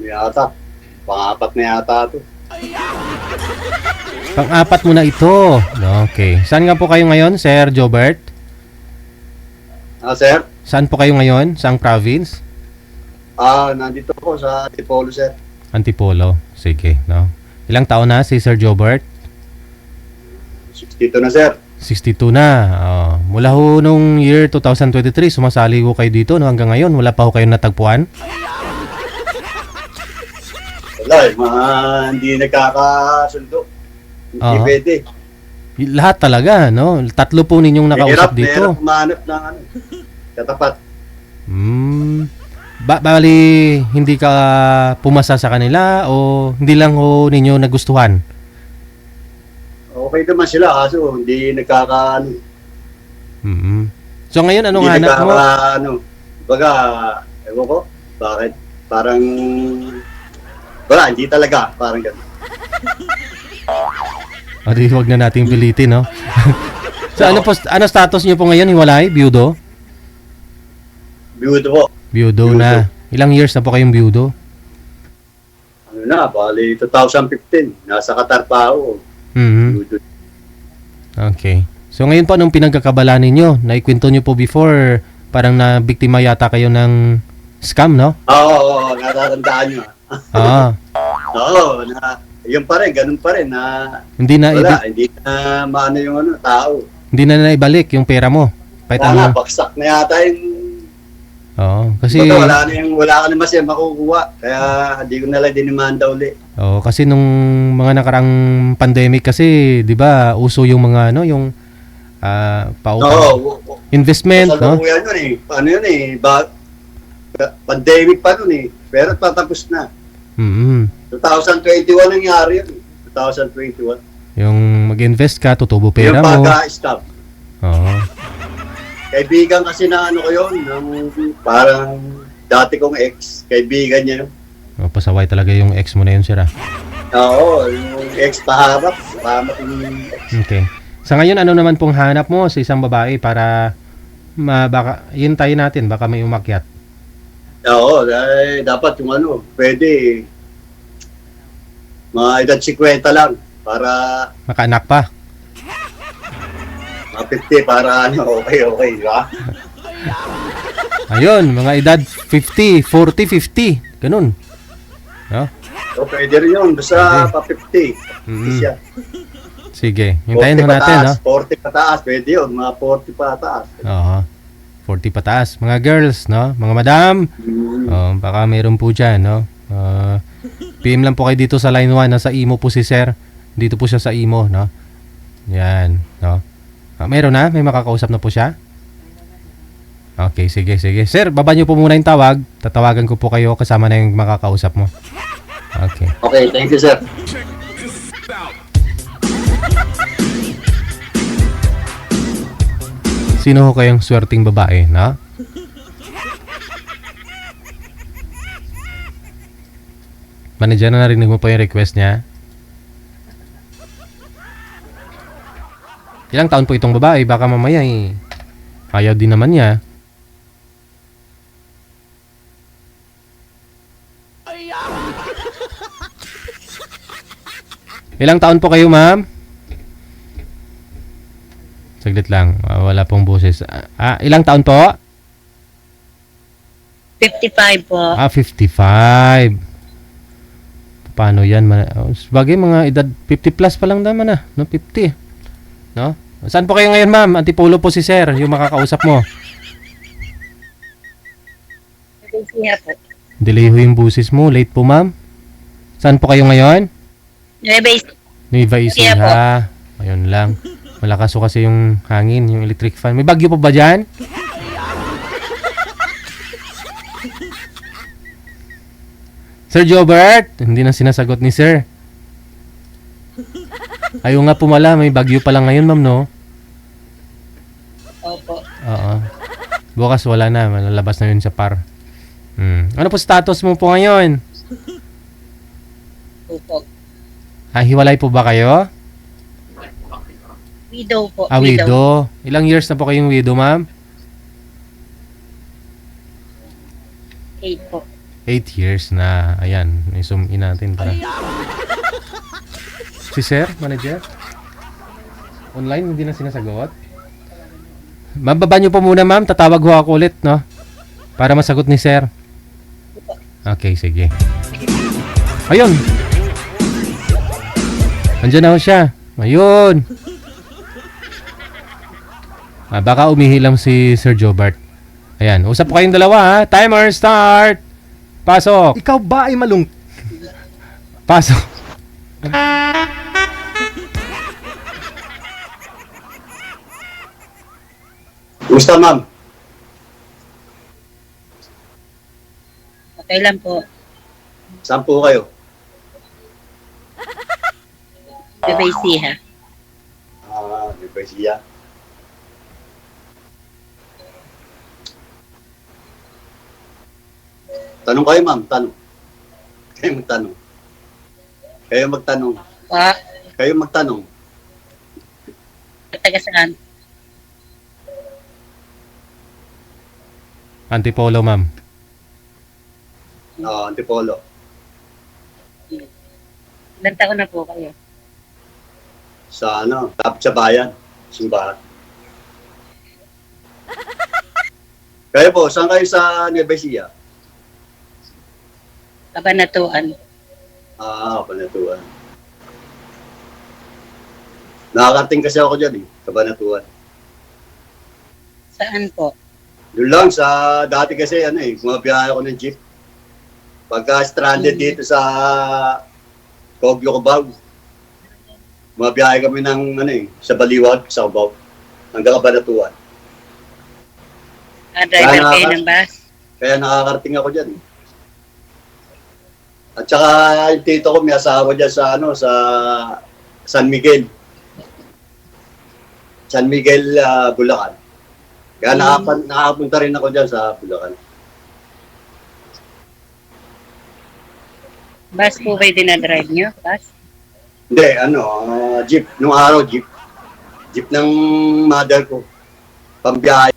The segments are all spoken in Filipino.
Yata. Pang-apat na yata ito. Pang-apat mo na ito. Okay. Saan nga po kayo ngayon, Sir Jobert? Sir? Saan po kayo ngayon? Saang province? Nandito po sa Antipolo, sir. Antipolo. Sige, no? Ilang taon na si Sir Jobert? 62 na, sir. 62 na. Mula ho nung year 2023, sumasali ho kayo dito, no? Hanggang ngayon, wala pa ho kayong natagpuan? Wala hindi nagkakasundo. Hindi pwede. Lahat talaga, no? Tatlo po ninyong nakausap dito. Hirap umanap ng katapat. Bali, hindi ka pumasa sa kanila o hindi lang ho ninyo nagustuhan? Okay naman sila kaso hindi So ngayon, anong hanap mo? Baga, ewan ko, bakit? Parang, wala, hindi talaga, parang gano'n. Di, huwag na nating pilitin, no? So ano status niyo po ngayon? Hiwalay? Byudo? Byudo po. Byudo na. Ilang years na po kayong byudo? Bali 2015. Nasa Qatar pa ako. Byudo. Okay. So ngayon po, anong pinagkakabala ninyo? Naikwento nyo po before, parang na-biktima yata kayo ng scam, no? Oo, natatandaan nyo. Oo, yun pa rin, ganun pa rin. Hindi na maano yung tao. Hindi na naibalik yung pera mo. Baksak na yata yung... kasi... wala ka naman siya makukuha. Kaya hindi ko nalang dinimanda uli. Kasi nung mga nakarang pandemic kasi, di ba, uso yung mga, yung investment, no? Yun eh. Paano yun eh? Pandemic pa nun eh. Pero tatapos na. 2021 nangyari yun. 2021. Yung mag-invest ka, tutubo pera mo. Yung pagka-stop. Kaibigan kasi na ko yun. Parang dati kong ex. Kaibigan niya yun. Pasaway talaga yung ex mo na yun, sir. Oo, yung ex paharap. Paharap yung ex. Okay. Sa ngayon, ano naman pong hanap mo sa isang babae para baka, hintayin natin, baka may umakyat? Oo, dapat yung pwede mga edad 50 lang para makaanak pa. Mga 50 para okay, di ba? Ayun, mga edad 50, 40, 50, ganun. No? So, pwede rin yun, basta pa 50. Siya. Sige, hintayin ho natin, no? 40 pataas, pwede yun, mga 40 pataas. 40 pataas. Mga girls, no? Mga madam, baka mayroon po dyan, no? PM lang po kayo dito sa line 1, nasa Imo po si sir. Dito po siya sa Imo, no? Yan, no? Meron na? May makakausap na po siya? Okay, sige. Sir, baba niyo po muna yung tawag. Tatawagan ko po kayo kasama na yung makakausap mo. Okay. Okay, thank you, sir. Sino ho kayong swerting babae, no? Manager, na narinig mo po yung request niya? Ilang taon po itong babae? Baka mamaya ayaw din naman niya. Ilang taon po kayo, ma'am? Saglit lang. Wala pong boses. Ilang taon po? 55 po. 55. Paano yan? Bagay mga edad 50 plus pa lang naman no? 50. No? Saan po kayo ngayon, ma'am? Antipolo po si sir, yung makakausap mo. Delay ho yung busis mo. Late po, ma'am. Saan po kayo ngayon? Nueva Ecija. Ayun lang. Malakas ho kasi yung hangin, yung electric fan. May bagyo pa ba dyan? Sir Jobert, hindi na sinasagot ni sir. Ayaw nga pumala, may bagyo pa lang ngayon, ma'am, no? Opo. Bukas wala na, malalabas na yun sa par. Ano po status mo po ngayon? Opo. Hiwalay po ba kayo? Widow po. Widow. Ilang years na po kayong widow, ma'am? 8 po. 8 years na. Ayan, i-zoom in natin para. Si Sir, manager? Online, hindi na sinasagot? Mababa nyo po muna, ma'am. Tatawag ho ako ulit, no? Para masagot ni Sir. Okay, sige. Ayun! Andiyan na ho siya. Ayun! Baka umihilam si Sir Jobart. Ayan, usap po kayong dalawa, ha? Timer, start! Pasok! Ikaw ba ay malung... Pasok! Kumusta, ma'am? Okay lang po. Saan po kayo? BBC ha. Di ba siya? Tanong kayo, ma'am. Tanong. Kayo magtanong. Kayo magtanong. Pa, Kayo magtanong. taga saan? Antipolo, ma'am. Antipolo. Ilan taon na po kayo? Sa tapos sa bayan. Simbahan. Kayo po, saan kayo sa Nueva Ecija? Kabanatuan. Kabanatuan. Nakakarating kasi ako dyan Kabanatuan. Saan po? Doon lang sa, dati kasi bumabiyahe ako ng jeep. Pagka stranded dito sa Kogyo Cubao, bumabiyahe kami ng sa Baliwag, sa Cubao, hanggang Kabanatuan. Driver kayo ng bus? Kaya nakakarating ako dyan. At saka yung tito ko may asawa dyan sa sa San Miguel. San Miguel, Bulacan. Kaya nakapunta rin ako dyan sa Bulacan. Bus po kayo dinadrive nyo? Bus? Hindi, jeep. Nung araw, jeep. Jeep ng mother ko. Pambiyahe.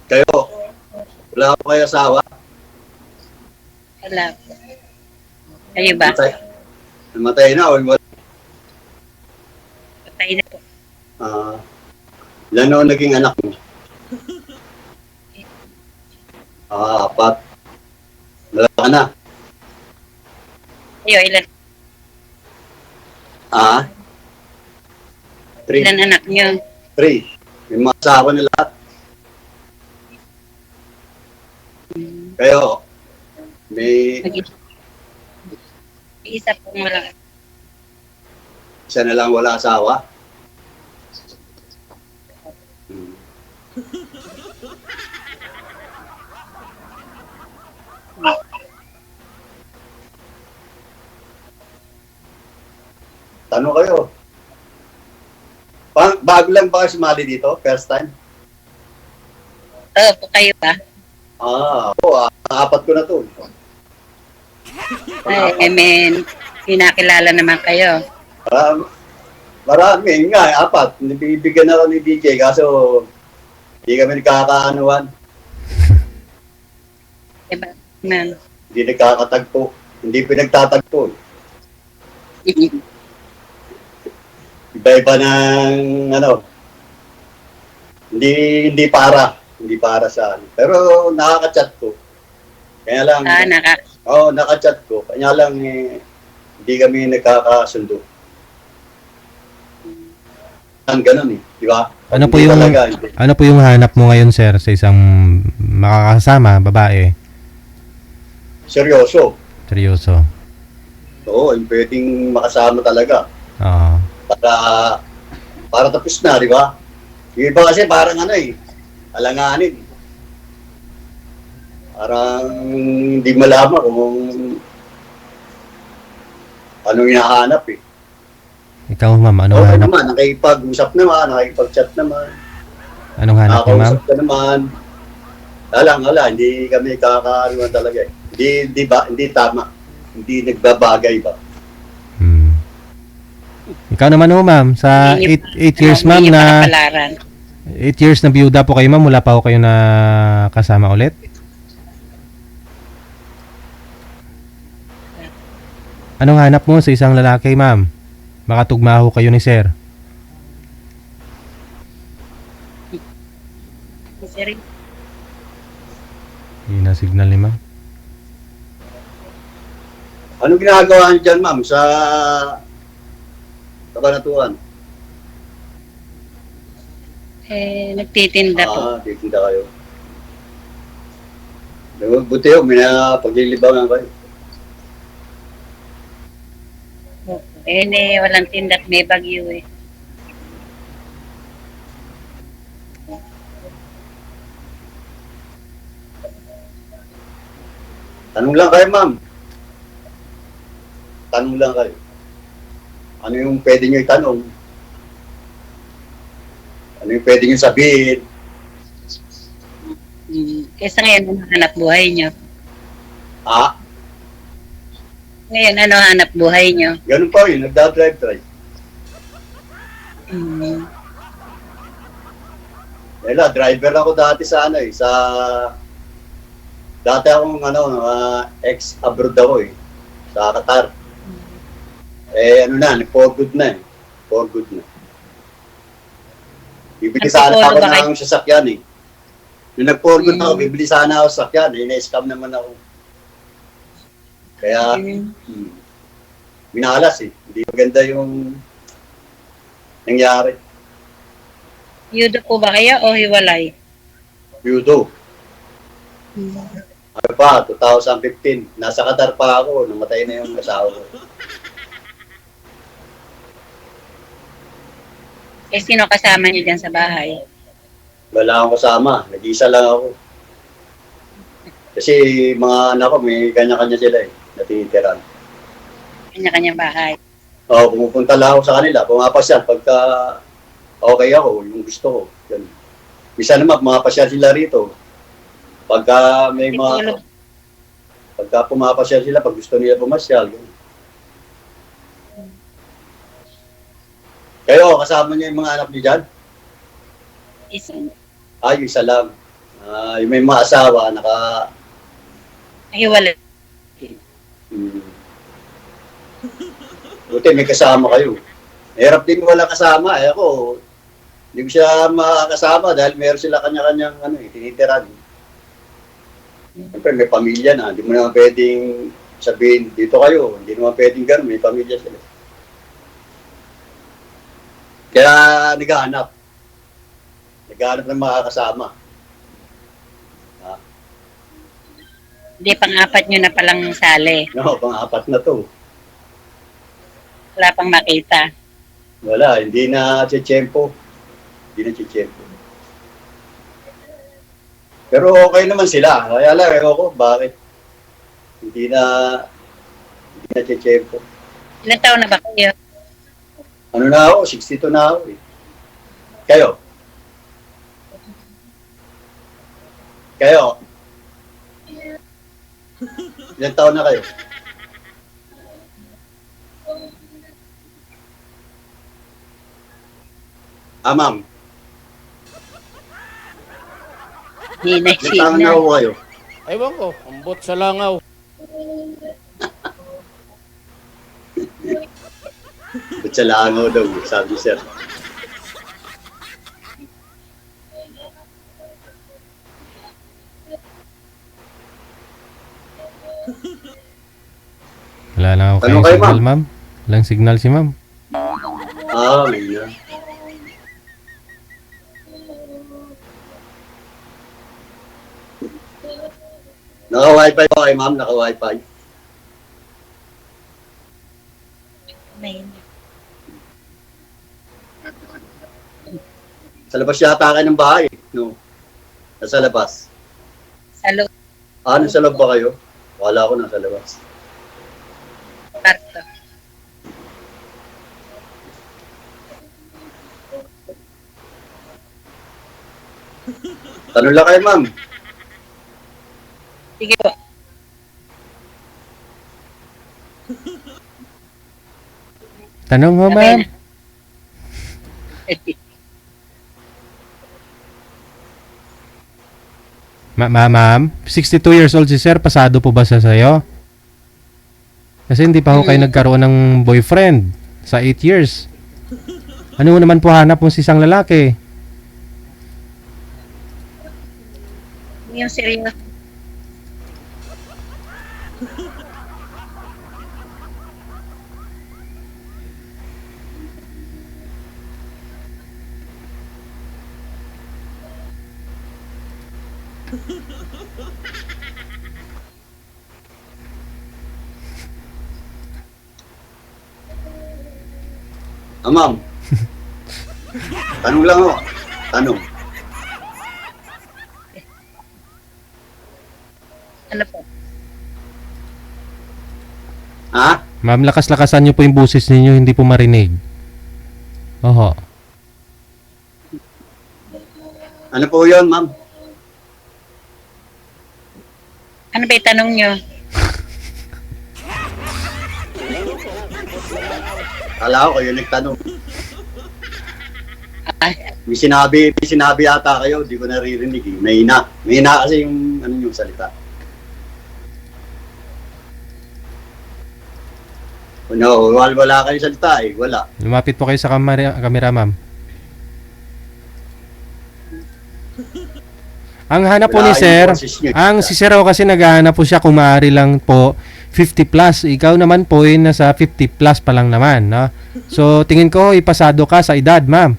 Kayo, wala ko kayo asawa? Wala po. Kayo ba? Namatay na o wala? Patay na po. Ilan naging anak mo? 4. Wala ka na? Kayo, ilan 3. anak nyo? 3. May mga asawa na lahat. Kayo, may Isa pong wala. isa na lang wala asawa. Tanong kayo. Bago lang ba kayo sumali dito? First time? Po kayo ba? Ako, 4 ko na to. I mean, kinakilala naman kayo. Marami nga, 4. Bibigyan na ako ni DJ kaso hindi kami nagkakaanuan. Diba? Man. Hindi nagkakatagpo. Hindi pinagtatagpo. Iba-iba ng hindi para sa pero nakaka-chat ko. Kaya lang naka-chat ko. Kaya lang hindi kami nagkakasundo. Ganun di ba? Ano po yung hanap mo ngayon, sir, sa isang makakasama, babae? Seryoso. Oo, yung pwedeng makasama talaga. Oo. Para tapos na, di ba? Yung iba kasi parang alanganin. Parang hindi malaman kung anong hinahanap Ikaw, ma'am, anong hanap? naman, nakikipag-usap naman, nakikipag-chat naman. Anong hanap niyo, ma'am? Nakakausap ka naman. Wala, hindi kami kakaanuan talaga Hindi tama. Hindi nagbabagay ba? Ikaw naman ho, ma'am, sa 8 years, ma'am, na... 8 years na biyuda po kayo, ma'am. Wala pa ho kayo na kasama ulit? Anong hanap mo sa isang lalaki, ma'am? Makatugma ho kayo ni sir. Sir, Hindi na signal ni ma'am. Anong ginagawa niyo dyan, ma'am, sa Kabanatuan? nagtitinda po. Titinda kayo. Buti yun, may paglilibangan kayo. Walang tinda't may bagyo eh. Tanong lang kayo, ma'am. Tanong lang kayo. Ano yung pwede nyo itanong? Ano yung pwede nyo sabihin? Kaysa ngayon, ano hanap buhay nyo? Ah, Ngayon, ano hanap buhay nyo? ganun pa yun. Nagda-drive-drive. Driver ako dati sa dati akong ex-abroad ako sa Qatar. For good na. For good na. Bibili sana ako ng sasakyan eh. Nung nag-for good ako, bibili sana ako sasakyan. Na-scam naman ako. Kaya, minalas eh. Hindi maganda yung nangyari. Yudo po ba kayo o hiwalay? Yudo. Ano pa, 2015. Nasa Qatar pa ako. Namatay na yung asawa ko. Sino kasama niyo dyan sa bahay? Wala akong kasama. Nag-isa lang ako. Kasi mga anak ko, may kanya-kanya sila natitirahan. Kanya-kanya bahay. Pumupunta lang ako sa kanila. Pumapasyal pagka okay ako, yung gusto ko. Yan. Bisa naman, pumapasyal sila rito. Pagka may pagka pumapasyal sila, pag gusto nila pumasyal. Yan. Kayo, kasama niyo yung mga anak niyo dyan? Isa. Yung isa lang. Yung may mga asawa, Hiwalay. Buti may kasama kayo. Hirap din wala kasama. Ako, hindi ko siya makakasama dahil meron sila kanya-kanyang tinitiran. Siyempre may pamilya na. Hindi mo naman pwedeng sabihin, dito kayo. Hindi naman pwedeng gano'n. May pamilya sila. Kaya naghahanap. Naghahanap ng makakasama. Hindi, pang-apat nyo na palang sali. No, pang-apat na to. Wala pang makita. Wala, hindi na tiyempo. Hindi na tiyempo. Pero okay naman sila. Kaya lang, ko, bakit? Hindi na tiyempo. Ilan taon na ba kayo? Ano na ako? 62 na ako eh. Kayo? Kayo? Ilan taon na kayo? Ma'am. Hindi na Ilan taon na ako kayo? Ewan ko, ambot sa langaw. Ba't sa langaw daw, sabi sir. Wala lang ako Tanong kayong kayo, signal, ma'am. Walang signal si ma'am. Ganyan. Naka-wifi ba kayo, ma'am? Naka-wifi? May. Sa labas yata kayo ng bahay, no? Nasa labas. Sa loob. Nasa loob ba kayo? Wala ko nasa labas. Parto. Tanong lang kayo, ma'am. Sige po. Tanong mo, ma'am. Ma'am, 62 years old si sir, pasado po ba sa sayo? Kasi hindi pa ho kayo nagkaroon ng boyfriend sa 8 years. Ano naman po hanap mo sa isang lalaki? Yung seryoso. Ma'am. Tanong lang ako. Tanong. Ano po? Ha? Ma'am, lakas-lakasan niyo po yung boses ninyo, hindi po marinig. Oho. Ano po yun, ma'am? Ano ba yung tanong nyo? Kala ko kayo nagtanong. Ah, May sinabi ata kayo, di ko naririnig eh. Mahina kasi yung ano yung salita. No, wala kayo salita eh, wala. Lumapit po kayo sa camera, ma'am. Ang hanap po ni Wala sir, yung boses niyo. si sir ho kasi naghahanap po siya kung maaari lang po 50 plus. Ikaw naman po ay nasa 50 plus pa lang naman, no? So, tingin ko ipasado ka sa edad, ma'am.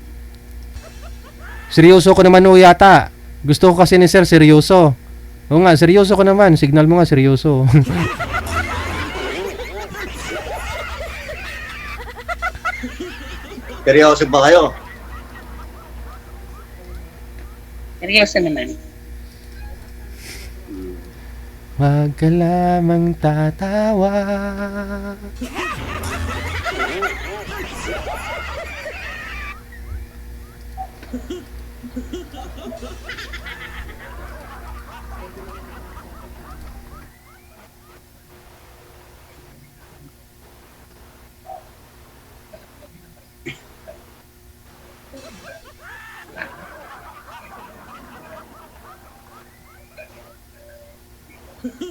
Seryoso ko naman ho yata. Gusto ko kasi ni sir seryoso. Oo nga, seryoso ko naman. Signal mo nga seryoso. Seryoso ba kayo? seryoso naman. Wag ka lamang tatawa.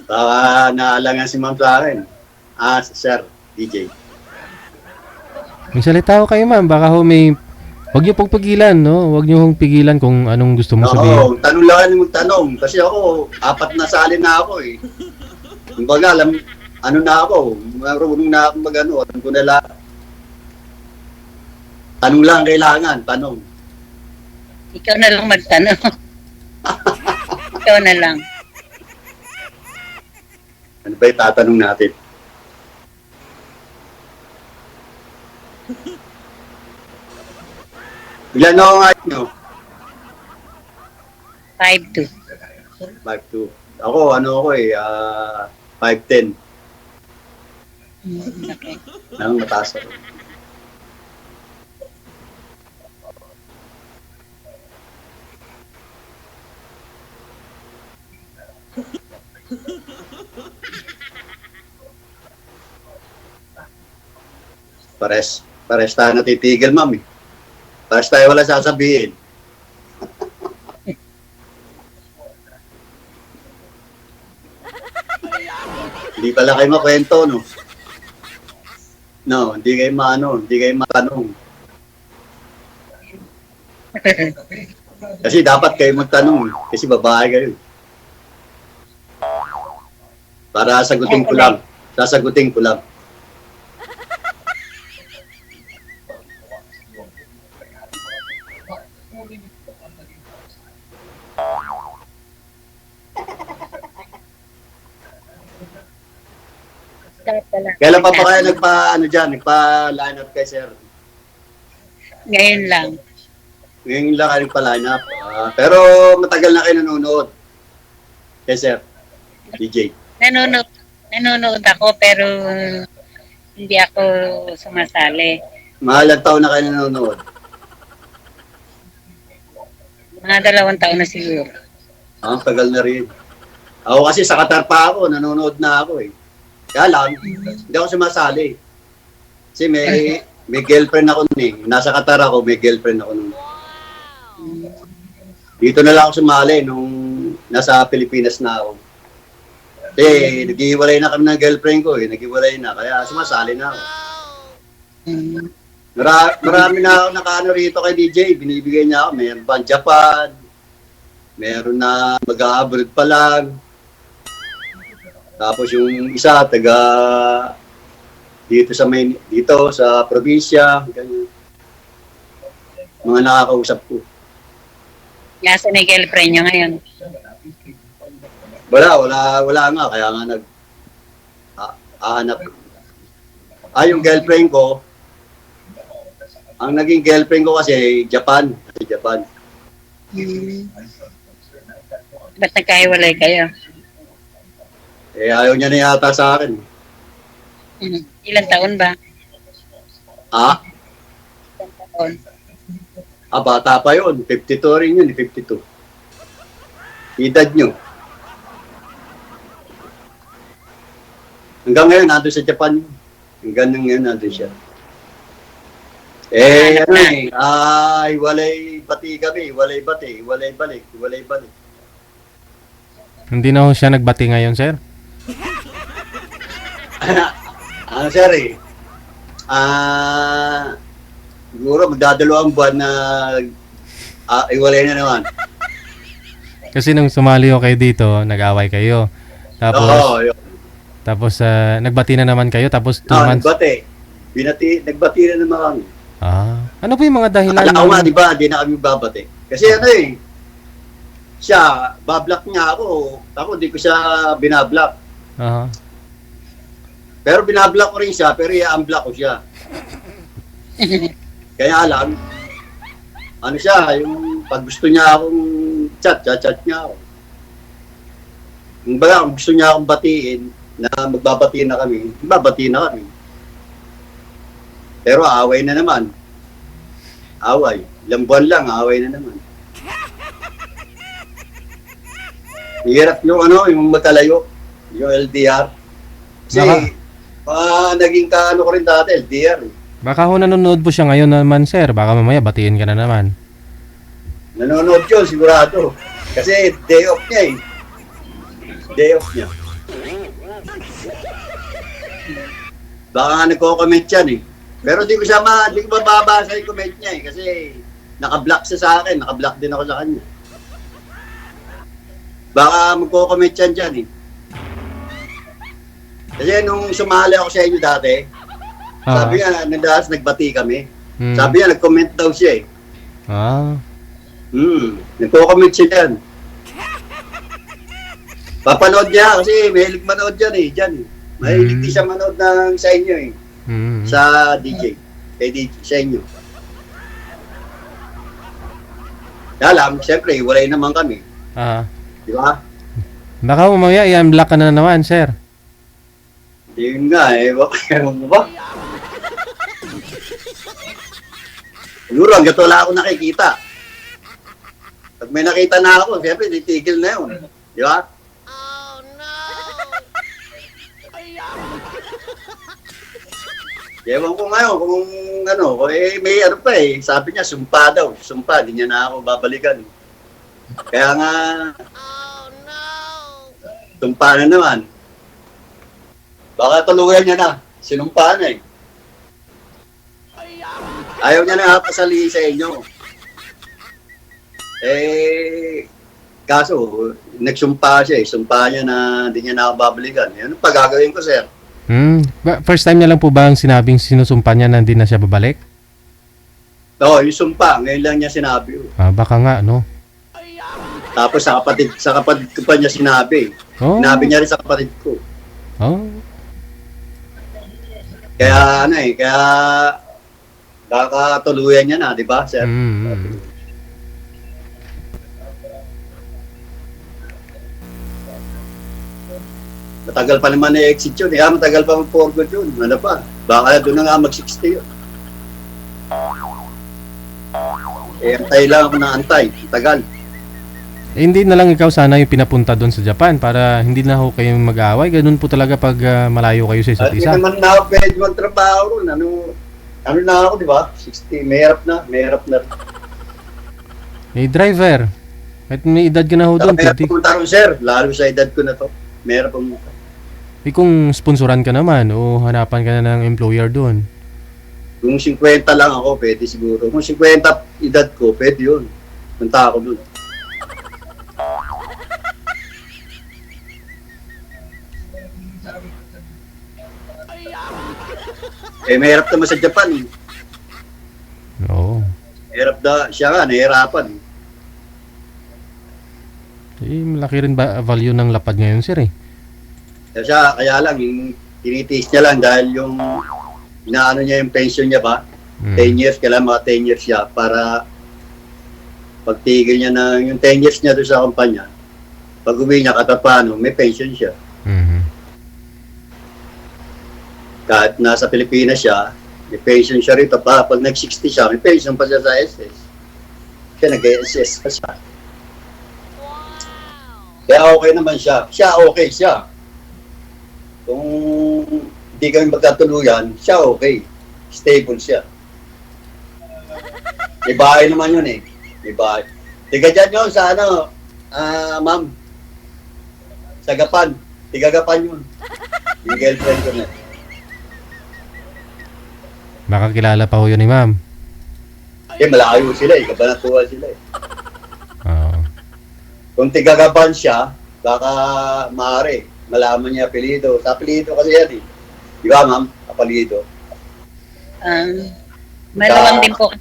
Baka naalangan si ma'am sa akin. Sir, DJ. May salita ko kayo, ma'am. Baka ho may... Huwag niyo pong pigilan, no? Huwag niyo pong pigilan kung anong gusto mong sabihin. Oo, tanong lang yung magtanong. Kasi ako, 4 na sali na ako eh. Kumbaga, ano na ako, marunong na ako mag-ano, alam ko na lahat. Tanong lang kailangan, tanong. Ikaw na lang magtanong. Ikaw na lang. Ano ba yung tatanong natin? Ilan ako nga nyo? 5'2". 5'2". Ako, ano ako eh, 5'10". Okay. Nang mataas ako. Pares tayo natitigil, ma'am eh. Pares tayo wala sasabihin. Hindi pala kayo makwento, no? No, hindi kayo hindi kayo matanong. Kasi dapat kayo magtanong, kasi babae kayo. Para sagutin ko lang. Sasagutin ko lang. Kailan pa ba kayo nagpa-line up kay sir? Ngayon lang. Ngayon lang kayo nagpa-line up. Pero matagal na kayo nanonood kay sir, DJ. Nanonood ako pero hindi ako sumasali. Mahalang taon na kayo nanonood. Mga 2 taon na siguro. Tagal na rin. Ako kasi sa Qatar pa ako, nanonood na ako eh. Kaya lang, hindi ako sumasali. Kasi may girlfriend ako nun eh. Nasa Qatar ako, may girlfriend ako nun. Dito na lang ako sumali nung nasa Pilipinas na ako. Eh, naghiwalay na kami ng girlfriend ko eh. Naghiwalay na. Kaya sumasali na ako. Marami na ako nakaano rito kay DJ. Binibigay niya ako. Meron pa Japan. Meron na mag-abroad pa lang. Tapos yung isa, taga dito sa probinsya. Ganyan. Mga nakakausap ko. Nasa na yung girlfriend niya ngayon. Wala nga. Kaya nga nag-aanap. Yung girlfriend ko, ang naging girlfriend ko kasi Japan. Ba't nagkahiwalay kayo? Eh, ayaw niya na yata sa akin. Ilang taon ba? Ilang taon? Bata pa yun. 52 rin yun, 52. Edad nyo. Hanggang ngayon, nandun sa Japan. Hanggang ngayon, nandun siya. Walay pati kami, walay bati, walay balik. Hindi na ho siya nagbati ngayon, sir? Sir siguro magdadalawang buwan na iwalay na naman. Kasi nung sumali ho kayo dito, nag-away kayo. Tapos nagbati na naman kayo, tapos 2 months. Nagbati na naman kami. Ano po yung mga dahilan? Akala ko nga, di ba, di na kami babati. Kasi siya, bablock niya ako. Ako, di ko siya binablock. Pero binablock ko rin siya, pero i-unblock ko siya. Kaya alam, yung pag gusto niya akong chat niya ako. Kung gusto niya akong batiin, na magbabati na kami, babati na kami. Pero away na naman. Ilang buwan lang, away na naman. Hirap yung magkalayo, yung LDR. Kasi, naging ko rin dati, LDR. Baka ho nanonood po siya ngayon naman, sir. Baka mamaya batiin ka na naman. Nanonood yun, sigurado. Kasi day off niya eh. Day off niya. Baka nga nagko-comment yan eh. Pero di ko mababasa yung comment niya eh. Kasi naka-block siya sa akin. Naka-block din ako sa kanya. Baka magko-comment yan dyan eh. Kasi nung sumali ako sa inyo dati, sabi nga, nagbati kami. Sabi niya, nag-comment daw siya eh. Nagko-comment siya dyan. Papanood niya kasi mahilig manood dyan eh. Mahilig di siya manood sa inyo eh. Sa DJ. Sa inyo. Alam, siyempre, walay naman kami. Di ba? Baka mamaya i-unblock ka na naman, sir. Yun nga eh. Ewan mo ba? Siguro, hanggang wala ako nakikita. Pag may nakita na ako, siyempre, titigil na yun. Di ba? Ewan ko ngayon kung may pa eh. Sabi niya, sumpa daw. Sumpa, di niya na ako babalikan. Kaya nga, sumpa na naman. Baka tuluyan niya na. Sinumpa na eh. Ayaw niya na pasali sa inyo. Kaso, nagsumpa siya eh. Sumpa niya na di niya na ako babalikan. Yan ang pagagawin ko, sir. First time niya lang po ba ang sinabing sinusumpa niya na hindi na siya babalik? Oo, yung sumpa. Ngayon lang niya sinabi. Baka nga, no? Tapos sa kapatid ko pa niya sinabi. Sinabi niya rin sa kapatid ko. Kaya kaya kakatuluyan niya na, di ba, sir? Matagal pa naman na exit yun. Matagal pa mag-forward yun. Ano pa? Baka doon na nga mag-60 yun. Antay lang ako ng antay. Tagal. Hindi na lang ikaw sana yung pinapunta doon sa Japan para hindi na ho kayong mag-aaway. Ganun po talaga pag malayo kayo sa isa't isa. Hindi naman na ako pwede magtrabaho ron. Ano na ako, di ba? 60. Mahirap na. Driver. Kahit may edad ka na ho doon, Meron pwede. pumunta ron, sir. Lalo sa edad ko na to. Meron pumunta. Eh kung sponsoran ka naman o hanapan ka na ng employer doon. Kung 50 lang ako, pwede siguro. Kung 50 edad ko, pwede yun. Punta ako dun. Eh, mahirap naman sa Japan. Eh. Oo. Mahirap siya nga, nahihirapan. Eh, malaki rin ba value ng lapad ngayon, sir eh. Kaya lang, yung tinitiis niya lang dahil yung inaano niya yung pension niya ba, 10 years, kailangan mga 10 years siya para pagtigil niya na yung 10 years niya doon sa kumpanya, pag uwi niya katapano, may pension siya. Mhm. Kahit nasa Pilipinas siya, may pension siya rito pa. Pag nag-60 siya, may pension pa siya sa SS. Siya nag-SS pa siya. Kaya okay naman siya. Siya okay siya. Kung hindi kami magkatuluyan, siya okay. Stable siya. May bahay naman yun eh. May bahay. Tiga dyan yun sa ano, ma'am. Sa Gapan. Tiga Gapan yun. Yung girlfriend ko na. Baka kilala pa ho yun ni ma'am. Eh, malayo sila eh. Kabanatuan sila eh. Oo. Kung tigagaban siya, baka maaari. Malaman niya apelido. Sa apelido kasi yan eh. Di ba, ma'am? Apelido. Maluwang din po.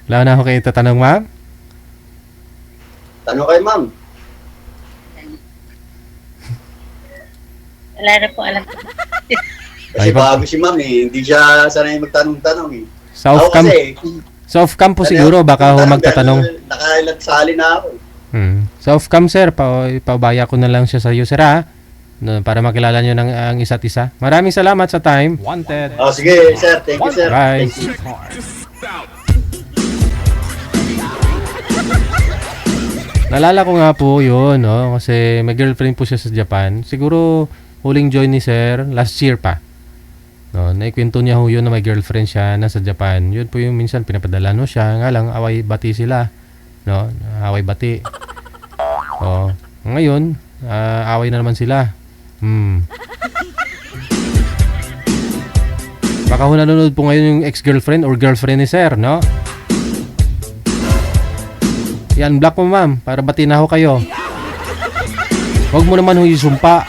Wala na ako kayo tatanong, ma'am? Tanong kay ma'am. Wala na po alam. Kasi Ay, ba- bago si ma'am eh. Hindi siya sanay magtanong-tanong eh. Sa Ako off-cam, kasi, sa off-cam po siguro, baka ho magtatanong. Nakailat sali na ako. Sa off-cam, sir, paubaya ko na lang siya sa iyo, sir, ha? Para makilala nyo ng ang isa't isa. Maraming salamat sa time. Wanted. Oh, sige, sir. Thank you, sir. Bye. Thank you. Nalala ko nga po yun, no? Kasi may girlfriend po siya sa Japan. Siguro huling join ni sir last year pa. No, naikwento niya ho yun na may girlfriend siya nasa Japan. Yun po yung minsan pinapadala no siya. Nga lang, away bati sila. No? Away bati. Oh, ngayon, away na naman sila. Baka ho nanonood po ngayon yung ex-girlfriend or girlfriend ni sir, no? Yan, block mo ma'am, para bati na ho kayo. Huwag mo naman ho isumpa.